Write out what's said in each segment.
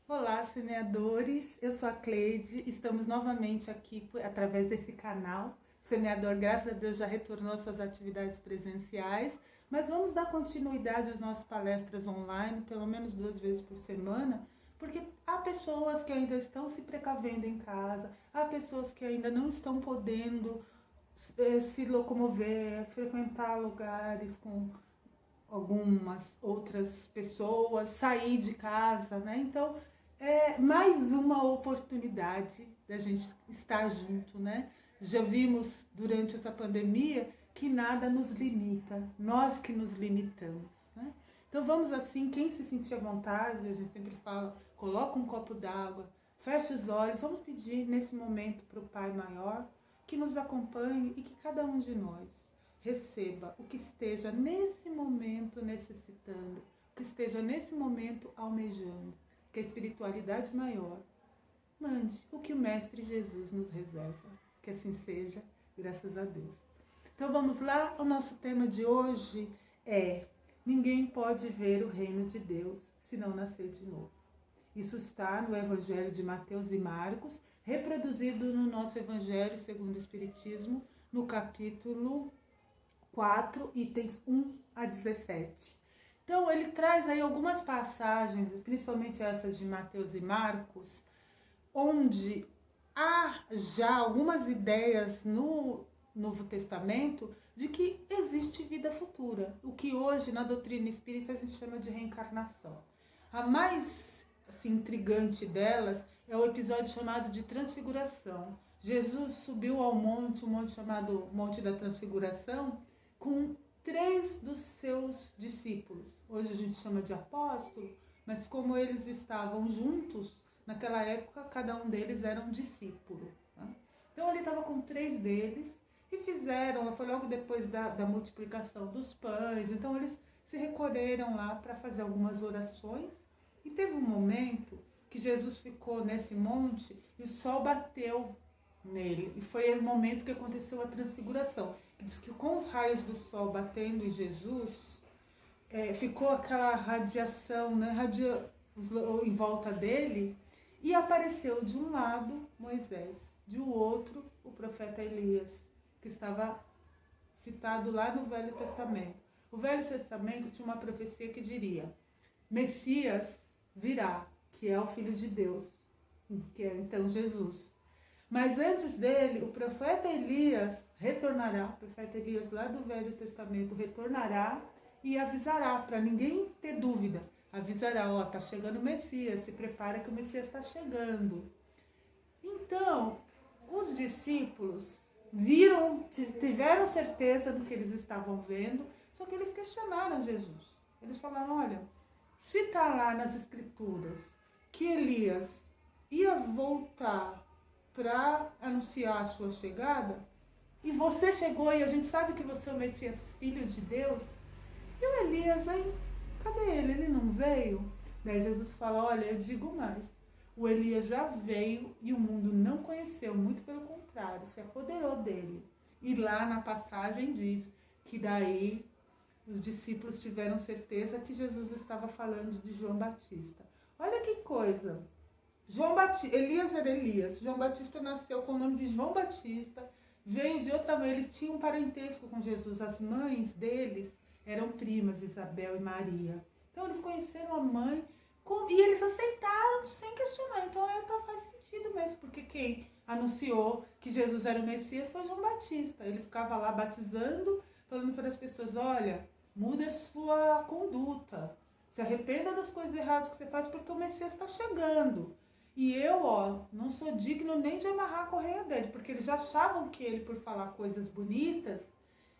Olá, semeadores, eu sou a Cleide, estamos novamente aqui através desse canal. O semeador, graças a Deus, já retornou às suas atividades presenciais, mas vamos dar continuidade às nossas palestras online, pelo menos 2 vezes por semana, porque há pessoas que ainda estão se precavendo em casa, há pessoas que ainda não estão podendo se locomover, frequentar lugares com algumas outras pessoas, sair de casa, né? Então, é mais uma oportunidade da gente estar junto, né? Já vimos durante essa pandemia que nada nos limita, nós que nos limitamos, né? Então vamos assim, quem se sentir à vontade, a gente sempre fala, coloca um copo d'água, fecha os olhos, vamos pedir nesse momento para o Pai Maior que nos acompanhe e que cada um de nós receba o que esteja nesse momento necessitando, o que esteja nesse momento almejando, que a espiritualidade maior mande o que o Mestre Jesus nos reserva. Que assim seja, graças a Deus. Então vamos lá, o nosso tema de hoje é: ninguém pode ver o reino de Deus se não nascer de novo. Isso está no Evangelho de Mateus e Marcos, reproduzido no nosso Evangelho segundo o Espiritismo, no capítulo 4, itens 1 a 17. Então, ele traz aí algumas passagens, principalmente essas de Mateus e Marcos, onde há já algumas ideias no Novo Testamento de que existe vida futura, o que hoje na doutrina espírita a gente chama de reencarnação. A mais assim, intrigante delas é o episódio chamado de Transfiguração. Jesus subiu ao monte, um monte chamado Monte da Transfiguração, com 3 dos seus discípulos. Hoje a gente chama de apóstolo, mas como eles estavam juntos, naquela época cada um deles era um discípulo. Tá? Então ele estava com 3 deles e fizeram, foi logo depois da multiplicação dos pães, então eles se recolheram lá para fazer algumas orações e teve um momento que Jesus ficou nesse monte e o sol bateu nele. E foi o momento que aconteceu a transfiguração. Diz que com os raios do sol batendo em Jesus, ficou aquela radiação, né, em volta dele, e apareceu de um lado Moisés, de outro o profeta Elias, que estava citado lá no Velho Testamento. O Velho Testamento tinha uma profecia que diria: Messias virá, que é o Filho de Deus, que é então Jesus. Mas antes dele, o profeta Elias retornará, o profeta Elias lá do Velho Testamento retornará e avisará, para ninguém ter dúvida, avisará, ó, tá chegando o Messias, se prepara que o Messias está chegando. Então, os discípulos tiveram certeza do que eles estavam vendo, só que eles questionaram Jesus. Eles falaram, olha, se está lá nas Escrituras que Elias ia voltar para anunciar a sua chegada, e você chegou e a gente sabe que você é o Messias, Filho de Deus, e o Elias, aí, cadê ele? Ele não veio? Daí Jesus fala, olha, eu digo mais, o Elias já veio e o mundo não conheceu, muito pelo contrário, se apoderou dele. E lá na passagem diz que daí os discípulos tiveram certeza que Jesus estava falando de João Batista. Olha que coisa! Elias era Elias, João Batista nasceu com o nome de João Batista, veio de outra mãe, eles tinham um parentesco com Jesus, as mães deles eram primas, Isabel e Maria. Então eles conheceram a mãe e eles aceitaram sem questionar, então faz sentido mesmo, porque quem anunciou que Jesus era o Messias foi João Batista, ele ficava lá batizando, falando para as pessoas, olha, muda a sua conduta, se arrependa das coisas erradas que você faz, porque o Messias está chegando. E eu, não sou digno nem de amarrar a correia dele, porque eles já achavam que ele, por falar coisas bonitas,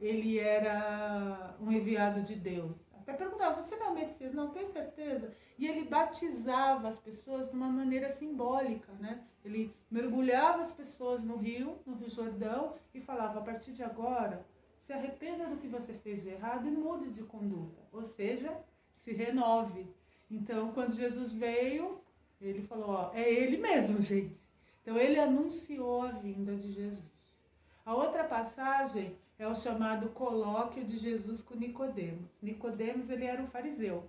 ele era um enviado de Deus. Até perguntava, você não é o Messias? Não, tem certeza? E ele batizava as pessoas de uma maneira simbólica, né? Ele mergulhava as pessoas no Rio Jordão, e falava, a partir de agora, se arrependa do que você fez de errado e mude de conduta. Ou seja, se renove. Então, quando Jesus veio, ele falou, é ele mesmo, gente. Então, ele anunciou a vinda de Jesus. A outra passagem é o chamado colóquio de Jesus com Nicodemos. Nicodemos, ele era um fariseu.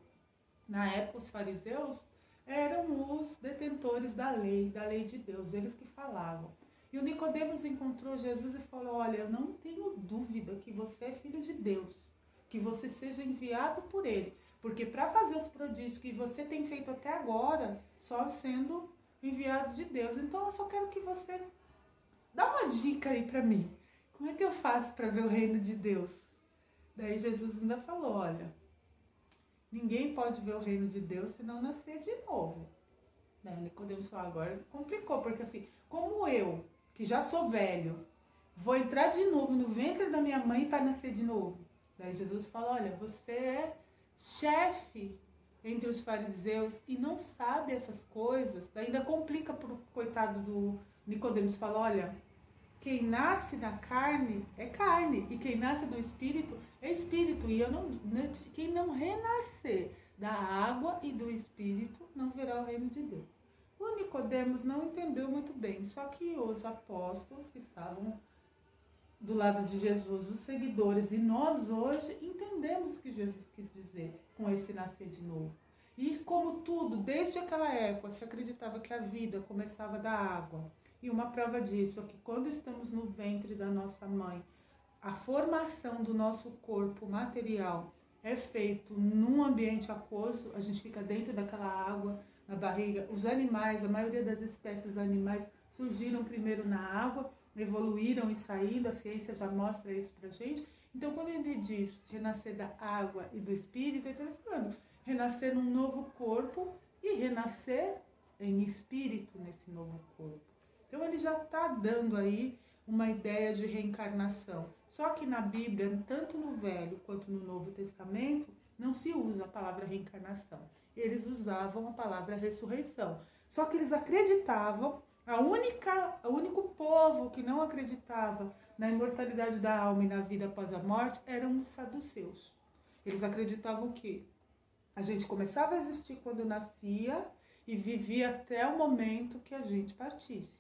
Na época, os fariseus eram os detentores da lei de Deus, eles que falavam. E o Nicodemos encontrou Jesus e falou: olha, eu não tenho dúvida que você é filho de Deus, que você seja enviado por ele, porque para fazer os prodígios que você tem feito até agora, só sendo enviado de Deus. Então eu só quero que você dá uma dica aí para mim. Como é que eu faço para ver o reino de Deus? Daí Jesus ainda falou: olha, ninguém pode ver o reino de Deus se não nascer de novo. Nicodemos falou: agora complicou, porque assim, como eu, que já sou velho, vou entrar de novo no ventre da minha mãe para nascer de novo? Daí Jesus fala: olha, você é chefe entre os fariseus e não sabe essas coisas. Daí ainda complica pro coitado do Nicodemos. Fala: olha, quem nasce da carne é carne, e quem nasce do espírito é espírito. E quem não renascer da água e do espírito não verá o reino de Deus. O Nicodemos não entendeu muito bem, só que os apóstolos que estavam do lado de Jesus, os seguidores, e nós hoje entendemos o que Jesus quis dizer com esse nascer de novo. E como tudo, desde aquela época, se acreditava que a vida começava da água. E uma prova disso é que quando estamos no ventre da nossa mãe, a formação do nosso corpo material é feito num ambiente aquoso, a gente fica dentro daquela água, na barriga. Os animais, a maioria das espécies animais surgiram primeiro na água, evoluíram e saíram, a ciência já mostra isso pra gente. Então, quando ele diz renascer da água e do espírito, ele está falando renascer num novo corpo e renascer em espírito nesse novo corpo. Então, ele já está dando aí uma ideia de reencarnação. Só que na Bíblia, tanto no Velho quanto no Novo Testamento, não se usa a palavra reencarnação. Eles usavam a palavra ressurreição. Só que eles acreditavam, o único povo que não acreditava na imortalidade da alma e na vida após a morte eram os saduceus. Eles acreditavam que a gente começava a existir quando nascia e vivia até o momento que a gente partisse.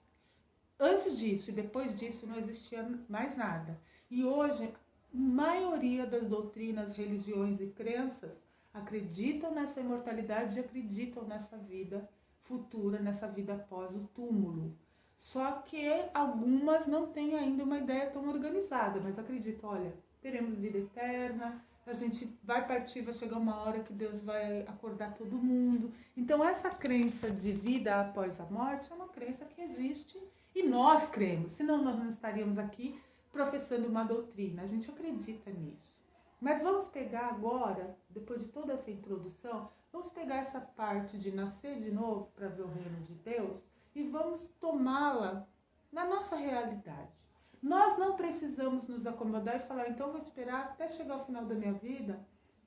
Antes disso e depois disso não existia mais nada. E hoje, a maioria das doutrinas, religiões e crenças acreditam nessa imortalidade e acreditam nessa vida futura, nessa vida após o túmulo. Só que algumas não têm ainda uma ideia tão organizada, mas acreditam: olha, teremos vida eterna, a gente vai partir, vai chegar uma hora que Deus vai acordar todo mundo. Então essa crença de vida após a morte é uma crença que existe e nós cremos, senão nós não estaríamos aqui professando uma doutrina. A gente acredita nisso. Mas vamos pegar agora, depois de toda essa introdução, vamos pegar essa parte de nascer de novo para ver o reino de Deus e vamos tomá-la na nossa realidade. Nós não precisamos nos acomodar e falar: então vou esperar até chegar ao final da minha vida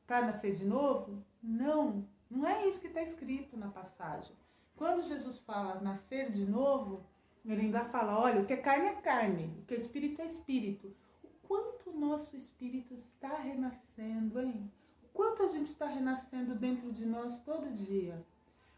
para nascer de novo. Não, não é isso que está escrito na passagem. Quando Jesus fala nascer de novo, ele ainda fala: olha, o que é carne, o que é espírito é espírito. O quanto o nosso espírito está renascendo, hein? O quanto a gente está renascendo dentro de nós todo dia.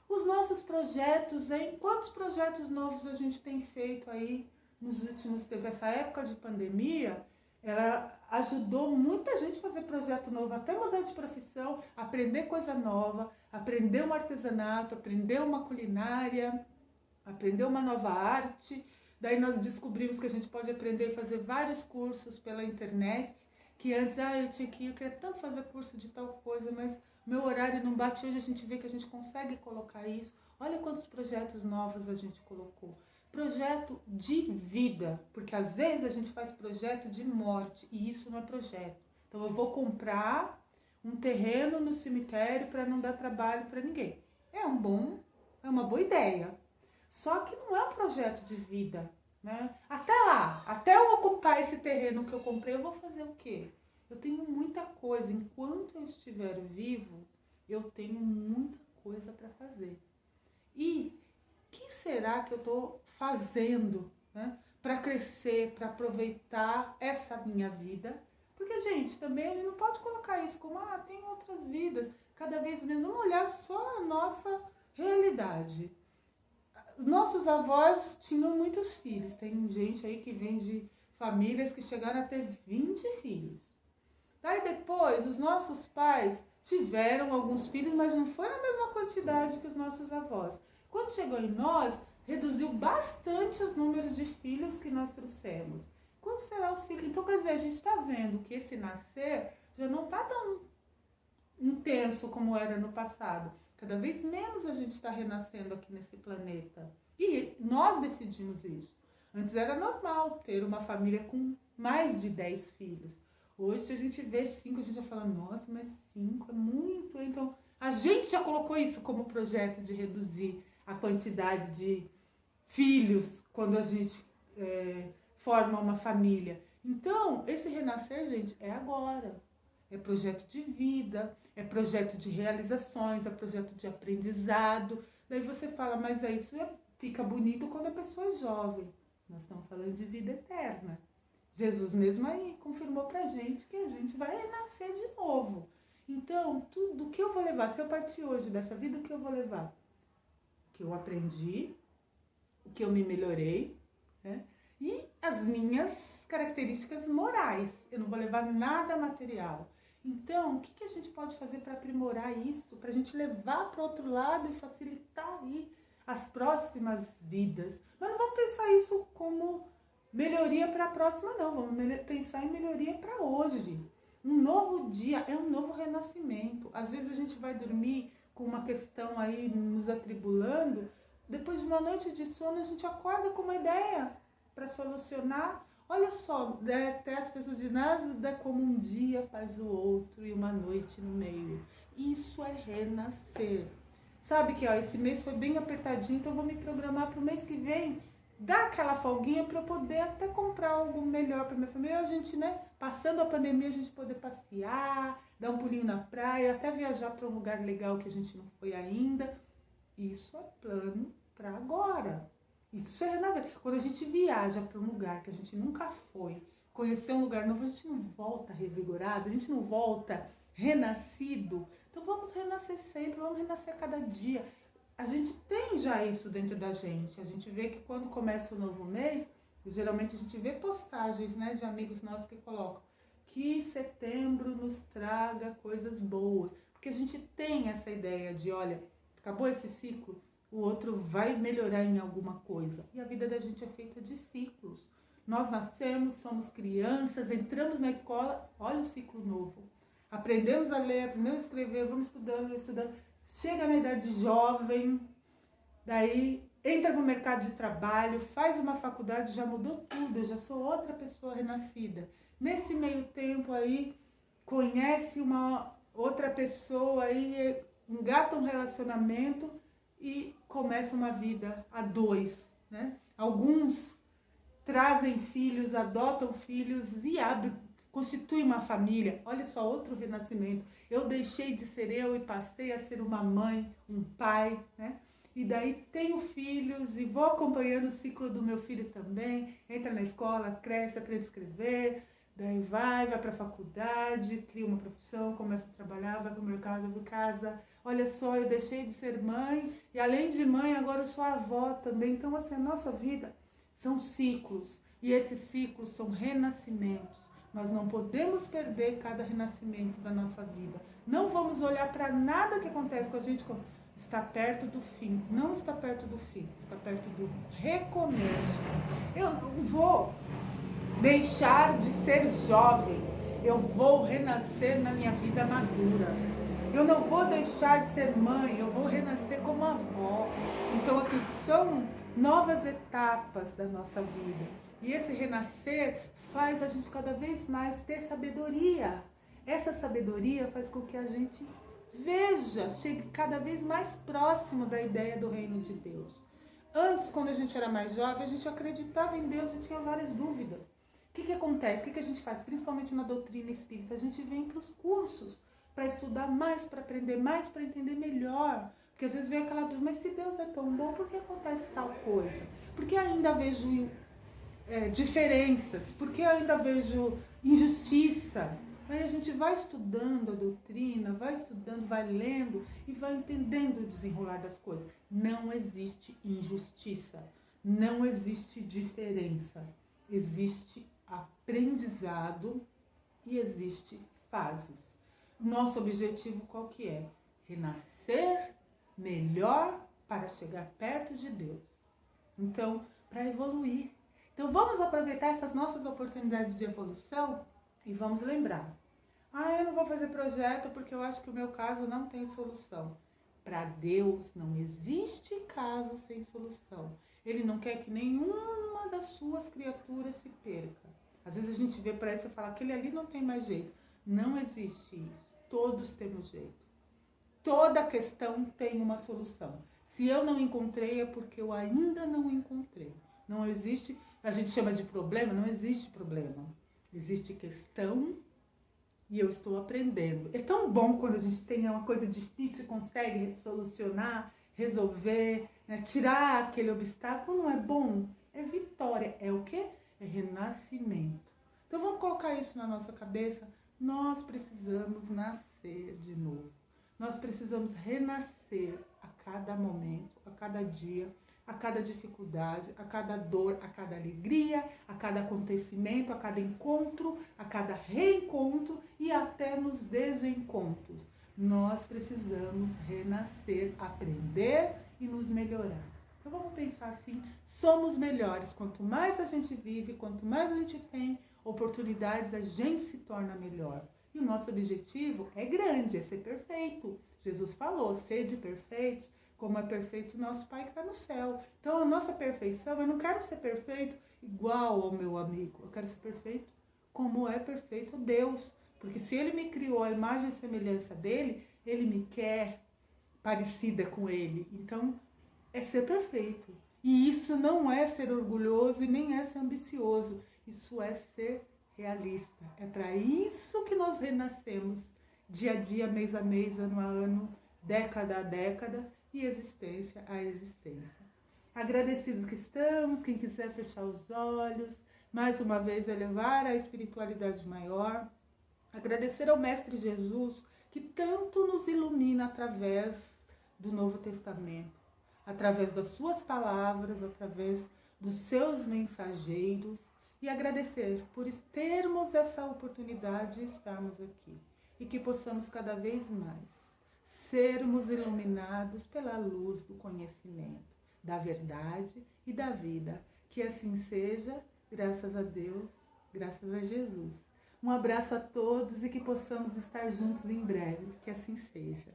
Os nossos projetos, hein? Quantos projetos novos a gente tem feito aí nos últimos tempos? Essa época de pandemia, ela ajudou muita gente a fazer projeto novo, até mudar de profissão, aprender coisa nova, aprender um artesanato, aprender uma culinária, aprender uma nova arte. Daí nós descobrimos que a gente pode aprender a fazer vários cursos pela internet, que antes eu queria tanto fazer curso de tal coisa, mas meu horário não bate. Hoje a gente vê que a gente consegue colocar isso. Olha quantos projetos novos a gente colocou. Projeto de vida, porque às vezes a gente faz projeto de morte e isso não é projeto. Então eu vou comprar um terreno no cemitério para não dar trabalho para ninguém. É uma boa ideia. Só que não é um projeto de vida, né? Até lá, até eu ocupar esse terreno que eu comprei, eu vou fazer o quê? Eu tenho muita coisa. Enquanto eu estiver vivo, eu tenho muita coisa para fazer. E o que será que eu estou fazendo, né, para crescer, para aproveitar essa minha vida? Porque, gente, também a gente não pode colocar isso como: tem outras vidas. Cada vez menos, vamos olhar só a nossa realidade. Nossos avós tinham muitos filhos. Tem gente aí que vem de famílias que chegaram a ter 20 filhos. Daí depois, os nossos pais tiveram alguns filhos, mas não foi na mesma quantidade que os nossos avós. Quando chegou em nós, reduziu bastante os números de filhos que nós trouxemos. Quando será os filhos? Então, quer dizer, a gente está vendo que esse nascer já não está tão intenso como era no passado. Cada vez menos a gente está renascendo aqui nesse planeta. E nós decidimos isso. Antes era normal ter uma família com mais de 10 filhos. Hoje, se a gente vê 5, a gente já fala, nossa, mas 5 é muito. Então, a gente já colocou isso como projeto de reduzir a quantidade de filhos quando a gente forma uma família. Então, esse renascer, gente, é agora. É projeto de vida, é projeto de realizações, é projeto de aprendizado. Daí você fala, mas isso fica bonito quando a pessoa é jovem. Nós estamos falando de vida eterna. Jesus mesmo aí confirmou pra gente que a gente vai renascer de novo. Então, tudo o que eu vou levar, se eu partir hoje dessa vida, o que eu vou levar? O que eu aprendi, o que eu me melhorei, né? E as minhas características morais. Eu não vou levar nada material. Então, o que a gente pode fazer para aprimorar isso? Para a gente levar para o outro lado e facilitar aí as próximas vidas. Mas não vamos pensar isso como melhoria para a próxima, não. Vamos pensar em melhoria para hoje. Um novo dia é um novo renascimento. Às vezes a gente vai dormir com uma questão aí nos atribulando. Depois de uma noite de sono, a gente acorda com uma ideia para solucionar. Olha só, até as pessoas dizem, nada como um dia faz o outro e uma noite no meio. Isso é renascer. Sabe que esse mês foi bem apertadinho, então eu vou me programar para o mês que vem, dar aquela folguinha para eu poder até comprar algo melhor para minha família. A gente, né, passando a pandemia, a gente poder passear, dar um pulinho na praia, até viajar para um lugar legal que a gente não foi ainda. Isso é plano para agora. Isso é renascer. Quando a gente viaja para um lugar que a gente nunca foi, conhecer um lugar novo, a gente não volta revigorado, a gente não volta renascido. Então vamos renascer sempre, vamos renascer a cada dia. A gente tem já isso dentro da gente. A gente vê que quando começa o novo mês, geralmente a gente vê postagens, né, de amigos nossos que colocam que setembro nos traga coisas boas. Porque a gente tem essa ideia de, olha, acabou esse ciclo, o outro vai melhorar em alguma coisa. E a vida da gente é feita de ciclos. Nós nascemos, somos crianças, entramos na escola, olha o ciclo novo. Aprendemos a ler, aprendemos a escrever, vamos estudando. Chega na idade jovem, daí entra no mercado de trabalho, faz uma faculdade, já mudou tudo, eu já sou outra pessoa renascida. Nesse meio tempo aí, conhece uma outra pessoa aí, engata um relacionamento e começa uma vida a dois, né? Alguns trazem filhos, adotam filhos e constituem uma família. Olha só, outro renascimento. Eu deixei de ser eu e passei a ser uma mãe, um pai, né? E daí tenho filhos e vou acompanhando o ciclo do meu filho também. Entra na escola, cresce, aprende a escrever, daí vai para a faculdade, cria uma profissão, começa a trabalhar, vai para o mercado, vai para casa. Olha só, eu deixei de ser mãe e além de mãe, agora eu sou avó também. Então, assim, a nossa vida são ciclos e esses ciclos são renascimentos. Nós não podemos perder cada renascimento da nossa vida. Não vamos olhar para nada que acontece com a gente como está perto do fim. Não está perto do fim, está perto do recomeço. Eu não vou deixar de ser jovem. Eu vou renascer na minha vida madura. Eu não vou deixar de ser mãe, eu vou renascer como avó. Então, assim, são novas etapas da nossa vida. E esse renascer faz a gente cada vez mais ter sabedoria. Essa sabedoria faz com que a gente veja, chegue cada vez mais próximo da ideia do reino de Deus. Antes, quando a gente era mais jovem, a gente acreditava em Deus e tinha várias dúvidas. O que acontece? O que a gente faz? Principalmente na doutrina espírita, a gente vem para os cursos, para estudar mais, para aprender mais, para entender melhor. Porque às vezes vem aquela dúvida, mas se Deus é tão bom, por que acontece tal coisa? Porque ainda vejo diferenças, porque eu ainda vejo injustiça. Aí a gente vai estudando a doutrina, vai estudando, vai lendo e vai entendendo o desenrolar das coisas. Não existe injustiça, não existe diferença. Existe aprendizado e existe fases. Nosso objetivo qual que é? Renascer melhor para chegar perto de Deus. Então, para evoluir. Então, vamos aproveitar essas nossas oportunidades de evolução e vamos lembrar. Eu não vou fazer projeto porque eu acho que o meu caso não tem solução. Para Deus não existe caso sem solução. Ele não quer que nenhuma das suas criaturas se perca. Às vezes a gente vê para isso e fala, aquele ali não tem mais jeito. Não existe isso. Todos temos jeito. Toda questão tem uma solução. Se eu não encontrei, é porque eu ainda não encontrei. Não existe, a gente chama de problema, não existe problema. Existe questão e eu estou aprendendo. É tão bom quando a gente tem uma coisa difícil e consegue solucionar, resolver, né? Tirar aquele obstáculo. Não é bom? É vitória. É o quê? É renascimento. Então vamos colocar isso na nossa cabeça. Nós precisamos nascer de novo. Nós precisamos renascer a cada momento, a cada dia, a cada dificuldade, a cada dor, a cada alegria, a cada acontecimento, a cada encontro, a cada reencontro e até nos desencontros. Nós precisamos renascer, aprender e nos melhorar. Então vamos pensar assim, somos melhores. Quanto mais a gente vive, quanto mais a gente tem oportunidades, a gente se torna melhor. E o nosso objetivo é grande, é ser perfeito. Jesus falou, sede perfeitos, como é perfeito o nosso Pai que está no céu. Então a nossa perfeição, eu não quero ser perfeito igual ao meu amigo. Eu quero ser perfeito como é perfeito Deus. Porque se Ele me criou a imagem e semelhança dEle, Ele me quer parecida com Ele. Então é ser perfeito. E isso não é ser orgulhoso e nem é ser ambicioso. Isso é ser realista. É para isso que nós renascemos dia a dia, mês a mês, ano a ano, década a década e existência a existência. Agradecidos que estamos, quem quiser fechar os olhos, mais uma vez elevar a espiritualidade maior, agradecer ao Mestre Jesus que tanto nos ilumina através do Novo Testamento, através das suas palavras, através dos seus mensageiros, e agradecer por termos essa oportunidade de estarmos aqui e que possamos cada vez mais sermos iluminados pela luz do conhecimento, da verdade e da vida. Que assim seja, graças a Deus, graças a Jesus. Um abraço a todos e que possamos estar juntos em breve. Que assim seja.